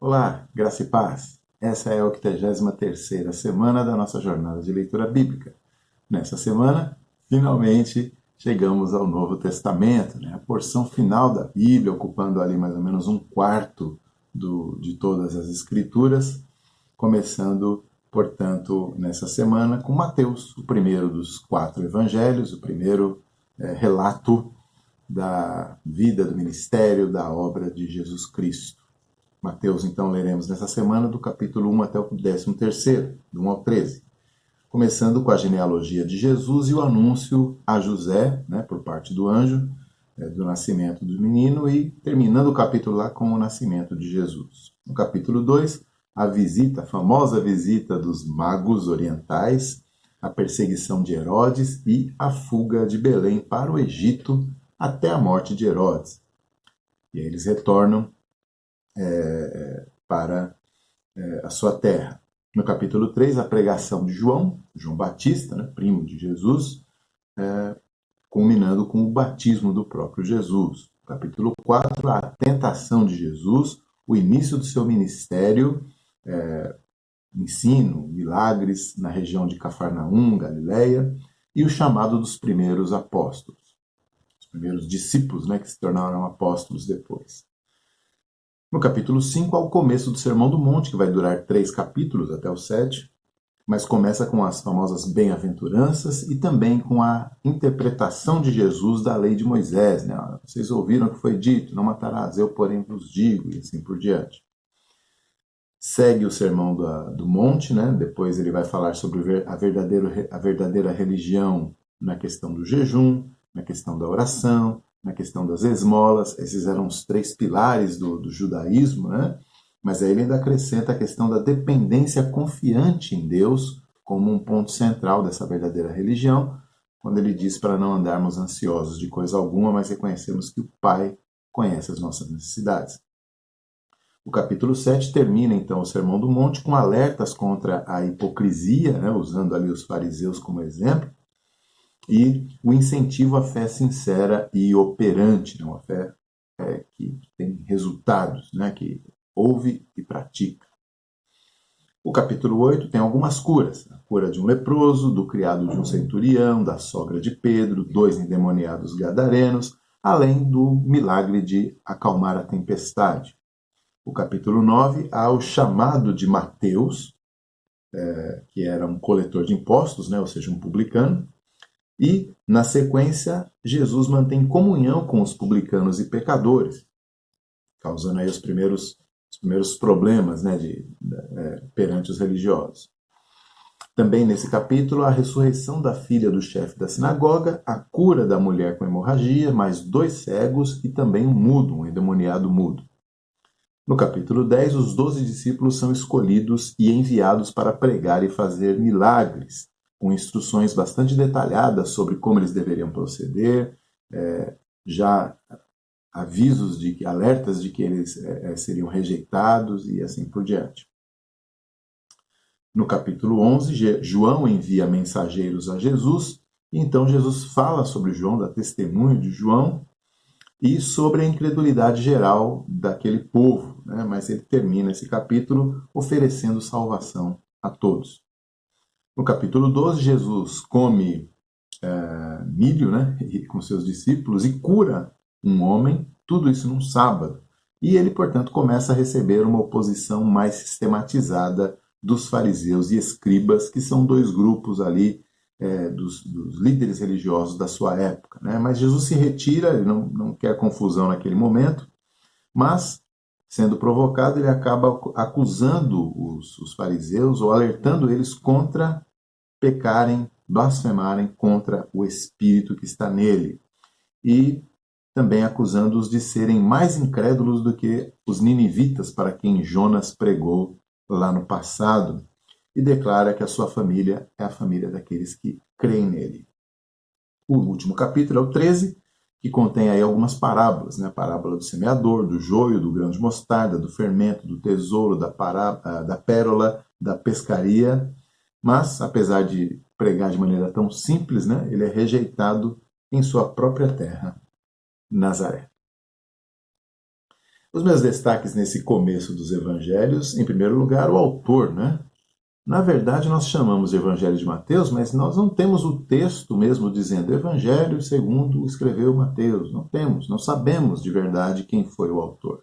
Olá, graça e paz. Essa é a 83ª semana da nossa jornada de leitura bíblica. Nessa semana, finalmente, chegamos ao Novo Testamento, a porção final da Bíblia, ocupando ali mais ou menos um quarto de todas as Escrituras, começando, portanto, nessa semana com Mateus, o primeiro dos 4 evangelhos, o primeiro relato da vida, do ministério, da obra de Jesus Cristo. Mateus, então, leremos nessa semana do capítulo 1 até o 13º, do 1 ao 13. Começando com a genealogia de Jesus e o anúncio a José, por parte do anjo, do nascimento do menino, e terminando o capítulo lá com o nascimento de Jesus. No capítulo 2, a famosa visita dos magos orientais, a perseguição de Herodes e a fuga de Belém para o Egito até a morte de Herodes. E aí eles retornam para a sua terra. No capítulo 3, a pregação de João Batista, primo de Jesus, culminando com o batismo do próprio Jesus. No capítulo 4, a tentação de Jesus, o início do seu ministério, ensino, milagres na região de Cafarnaum, Galileia, e o chamado dos primeiros apóstolos, os primeiros discípulos, que se tornaram apóstolos depois. No capítulo 5, ao começo do Sermão do Monte, que vai durar 3 capítulos até o 7, mas começa com as famosas bem-aventuranças e também com a interpretação de Jesus da lei de Moisés. Vocês ouviram o que foi dito, não matarás, eu porém vos digo, e assim por diante. Segue o Sermão do Monte, depois ele vai falar sobre a verdadeira religião na questão do jejum, na questão da oração, na questão das esmolas. Esses eram os 3 pilares do judaísmo, mas aí ele ainda acrescenta a questão da dependência confiante em Deus como um ponto central dessa verdadeira religião, quando ele diz para não andarmos ansiosos de coisa alguma, mas reconhecemos que o Pai conhece as nossas necessidades. O capítulo 7 termina, então, o Sermão do Monte com alertas contra a hipocrisia, usando ali os fariseus como exemplo, e o incentivo à fé sincera e operante, uma fé que tem resultados, que ouve e pratica. O capítulo 8 tem algumas curas. A cura de um leproso, do criado de um centurião, da sogra de Pedro, 2 endemoniados gadarenos, além do milagre de acalmar a tempestade. O capítulo 9 há o chamado de Mateus, que era um coletor de impostos, ou seja, um publicano, e, na sequência, Jesus mantém comunhão com os publicanos e pecadores, causando aí os primeiros problemas perante os religiosos. Também nesse capítulo, a ressurreição da filha do chefe da sinagoga, a cura da mulher com hemorragia, mais 2 cegos e também um endemoniado mudo. No capítulo 10, os 12 discípulos são escolhidos e enviados para pregar e fazer milagres, com instruções bastante detalhadas sobre como eles deveriam proceder, já alertas de que eles seriam rejeitados e assim por diante. No capítulo 11, João envia mensageiros a Jesus, e então Jesus fala sobre João, dá testemunho de João, e sobre a incredulidade geral daquele povo, mas ele termina esse capítulo oferecendo salvação a todos. No capítulo 12, Jesus come milho com seus discípulos e cura um homem, tudo isso num sábado. E ele, portanto, começa a receber uma oposição mais sistematizada dos fariseus e escribas, que são 2 grupos ali dos líderes religiosos da sua época. Mas Jesus se retira, ele não quer confusão naquele momento, mas, sendo provocado, ele acaba acusando os fariseus ou alertando eles contra pecarem, blasfemarem contra o Espírito que está nele. E também acusando-os de serem mais incrédulos do que os ninivitas para quem Jonas pregou lá no passado, e declara que a sua família é a família daqueles que creem nele. O último capítulo é o 13, que contém aí algumas parábolas, a parábola do semeador, do joio, do grão de mostarda, do fermento, do tesouro, da pérola, da pescaria, mas, apesar de pregar de maneira tão simples, ele é rejeitado em sua própria terra, Nazaré. Os meus destaques nesse começo dos evangelhos, em primeiro lugar, o autor, né? Na verdade, nós chamamos de Evangelho de Mateus, mas nós não temos o texto mesmo dizendo Evangelho segundo escreveu Mateus. Não temos, não sabemos de verdade quem foi o autor.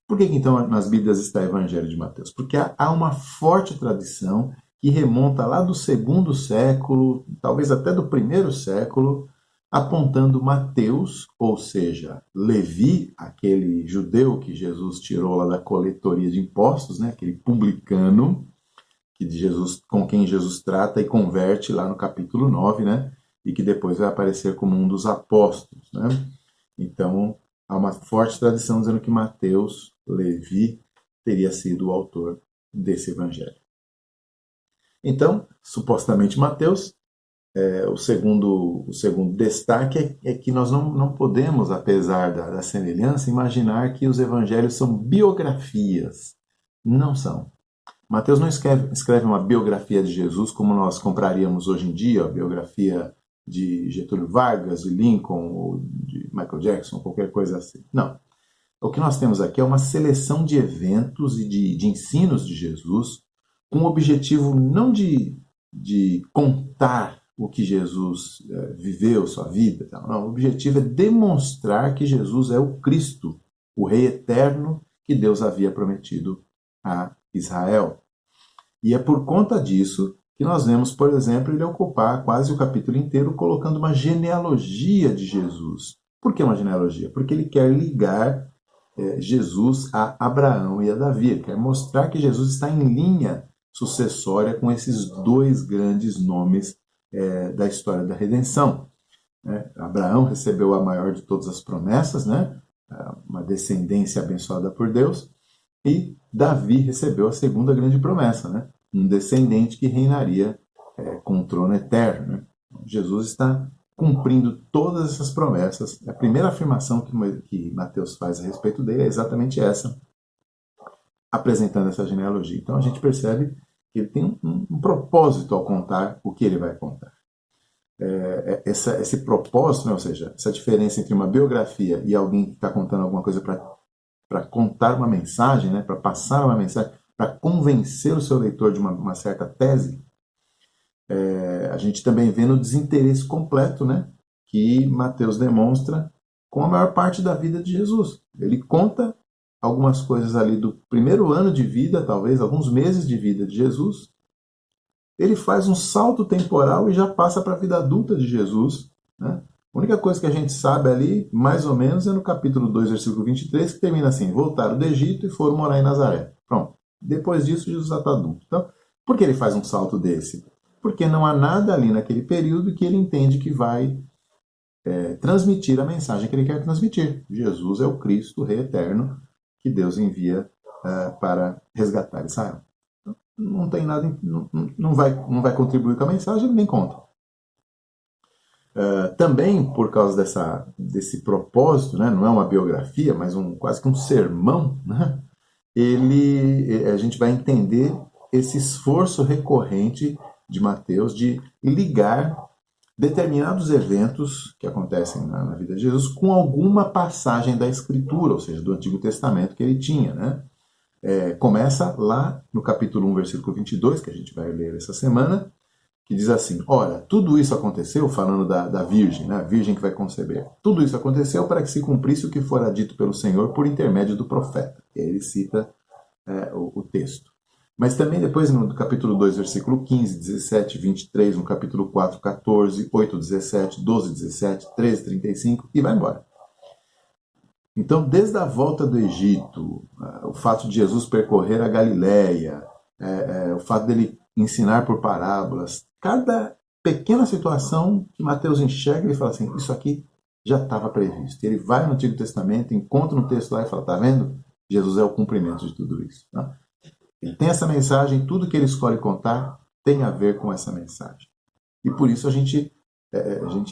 Por que então nas Bíblias está Evangelho de Mateus? Porque há uma forte tradição que remonta lá do segundo século, talvez até do primeiro século, apontando Mateus, ou seja, Levi, aquele judeu que Jesus tirou lá da coletoria de impostos, né, aquele publicano, que de Jesus, com quem Jesus trata e converte lá no capítulo 9, né, e que depois vai aparecer como um dos apóstolos. Né? Então, há uma forte tradição dizendo que Mateus, Levi, teria sido o autor desse evangelho. Então, supostamente Mateus, o segundo destaque é que nós não podemos, apesar da semelhança, imaginar que os evangelhos são biografias. Não são. Mateus não escreve uma biografia de Jesus como nós compraríamos hoje em dia, a biografia de Getúlio Vargas, de Lincoln, ou de Michael Jackson, qualquer coisa assim. Não. O que nós temos aqui é uma seleção de eventos e de ensinos de Jesus com o objetivo não de contar o que Jesus viveu, sua vida. Não, o objetivo é demonstrar que Jesus é o Cristo, o Rei eterno que Deus havia prometido a Israel. E é por conta disso que nós vemos, por exemplo, ele ocupar quase o capítulo inteiro colocando uma genealogia de Jesus. Por que uma genealogia? Porque ele quer ligar Jesus a Abraão e a Davi. Ele quer mostrar que Jesus está em linha sucessória com esses dois grandes nomes da história da redenção. Abraão recebeu a maior de todas as promessas, né? Uma descendência abençoada por Deus, e Davi recebeu a segunda grande promessa, né? Um descendente que reinaria com o trono eterno. Né? Jesus está cumprindo todas essas promessas. A primeira afirmação que Mateus faz a respeito dele é exatamente essa, apresentando essa genealogia. Então a gente percebe que ele tem um propósito ao contar o que ele vai contar. Esse propósito, né? Ou seja, essa diferença entre uma biografia e alguém que está contando alguma coisa para contar uma mensagem, né? Para passar uma mensagem, para convencer o seu leitor de uma certa tese, a gente também vê no desinteresse completo, né? Que Mateus demonstra com a maior parte da vida de Jesus. Ele conta algumas coisas ali do primeiro ano de vida, talvez alguns meses de vida de Jesus. Ele faz um salto temporal e já passa para a vida adulta de Jesus. Né? A única coisa que a gente sabe ali, mais ou menos, é no capítulo 2, versículo 23, que termina assim: voltaram do Egito e foram morar em Nazaré. Pronto. Depois disso, Jesus já está adulto. Então, por que ele faz um salto desse? Porque não há nada ali naquele período que ele entende que vai transmitir a mensagem que ele quer transmitir. Jesus é o Cristo, o Rei eterno, que Deus envia para resgatar Israel. Então, não tem nada, não vai contribuir com a mensagem, ele nem conta. Também por causa desse propósito, né, não é uma biografia, mas quase que um sermão, né, a gente vai entender esse esforço recorrente de Mateus de ligar determinados eventos que acontecem na vida de Jesus com alguma passagem da Escritura, ou seja, do Antigo Testamento que ele tinha. Né? Começa lá no capítulo 1, versículo 22, que a gente vai ler essa semana, que diz assim: ora, tudo isso aconteceu, falando da virgem, né? A virgem que vai conceber. Tudo isso aconteceu para que se cumprisse o que fora dito pelo Senhor por intermédio do profeta. E aí ele cita o texto. Mas também depois no capítulo 2, versículo 15, 17, 23, no capítulo 4, 14, 8, 17, 12, 17, 13, 35 e vai embora. Então, desde a volta do Egito, o fato de Jesus percorrer a Galileia, o fato dele ensinar por parábolas, cada pequena situação que Mateus enxerga, ele fala assim: isso aqui já estava previsto. Ele vai no Antigo Testamento, encontra um texto lá e fala: tá vendo? Jesus é o cumprimento de tudo isso. Tá? Ele tem essa mensagem, tudo que ele escolhe contar tem a ver com essa mensagem. E por isso a gente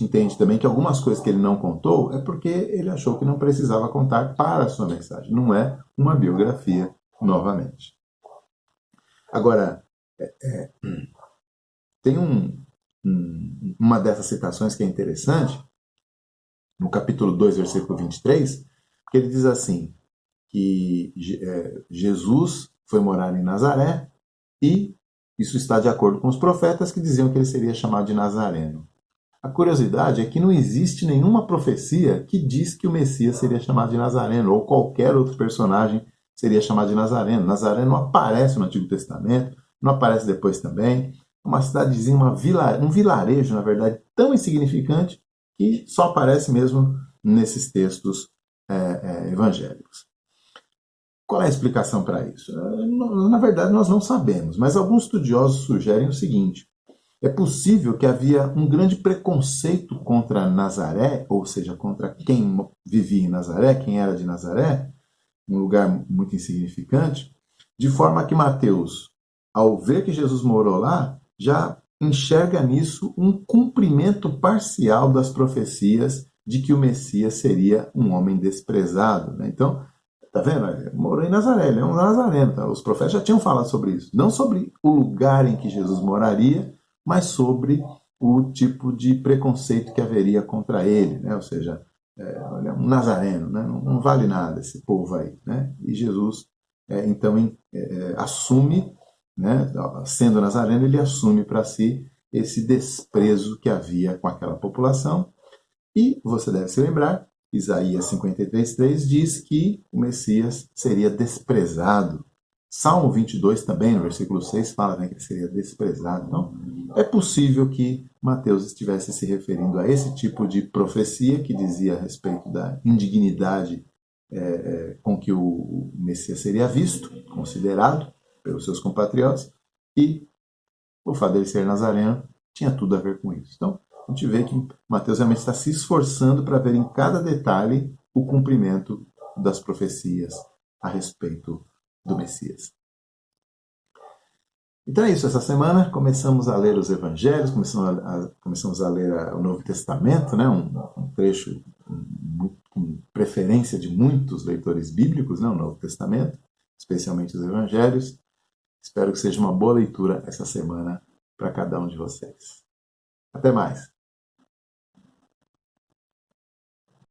entende também que algumas coisas que ele não contou é porque ele achou que não precisava contar para a sua mensagem. Não é uma biografia, novamente. Agora, tem uma dessas citações que é interessante, no capítulo 2, versículo 23, que ele diz assim: que Jesus foi morar em Nazaré e isso está de acordo com os profetas que diziam que ele seria chamado de Nazareno. A curiosidade é que não existe nenhuma profecia que diz que o Messias seria chamado de Nazareno ou qualquer outro personagem seria chamado de Nazareno. Nazareno não aparece no Antigo Testamento, não aparece depois também. É uma cidadezinha, um vilarejo, na verdade, tão insignificante que só aparece mesmo nesses textos evangélicos. Qual é a explicação para isso? Na verdade, nós não sabemos, mas alguns estudiosos sugerem o seguinte: é possível que havia um grande preconceito contra Nazaré, ou seja, contra quem vivia em Nazaré, quem era de Nazaré, um lugar muito insignificante, de forma que Mateus, ao ver que Jesus morou lá, já enxerga nisso um cumprimento parcial das profecias de que o Messias seria um homem desprezado. Né? Então, tá vendo? Ele morou em Nazaré, ele é um nazareno. Tá? Os profetas já tinham falado sobre isso. Não sobre o lugar em que Jesus moraria, mas sobre o tipo de preconceito que haveria contra ele. Né? Ou seja, olha, um nazareno, né? Não vale nada esse povo aí. Né? E Jesus, então, assume, né? Sendo nazareno, ele assume para si esse desprezo que havia com aquela população. E você deve se lembrar, Isaías 53:3 diz que o Messias seria desprezado. Salmo 22 também, no versículo 6, fala, né, que ele seria desprezado. Então, é possível que Mateus estivesse se referindo a esse tipo de profecia que dizia a respeito da indignidade com que o Messias seria visto, considerado pelos seus compatriotas, e o fato dele ser nazareno tinha tudo a ver com isso. Então, a gente vê que Mateus realmente está se esforçando para ver em cada detalhe o cumprimento das profecias a respeito do Messias. Então é isso, essa semana começamos a ler os Evangelhos, começamos a ler o Novo Testamento, né? um trecho com preferência de muitos leitores bíblicos, né? O Novo Testamento, especialmente os Evangelhos. Espero que seja uma boa leitura essa semana para cada um de vocês. Até mais!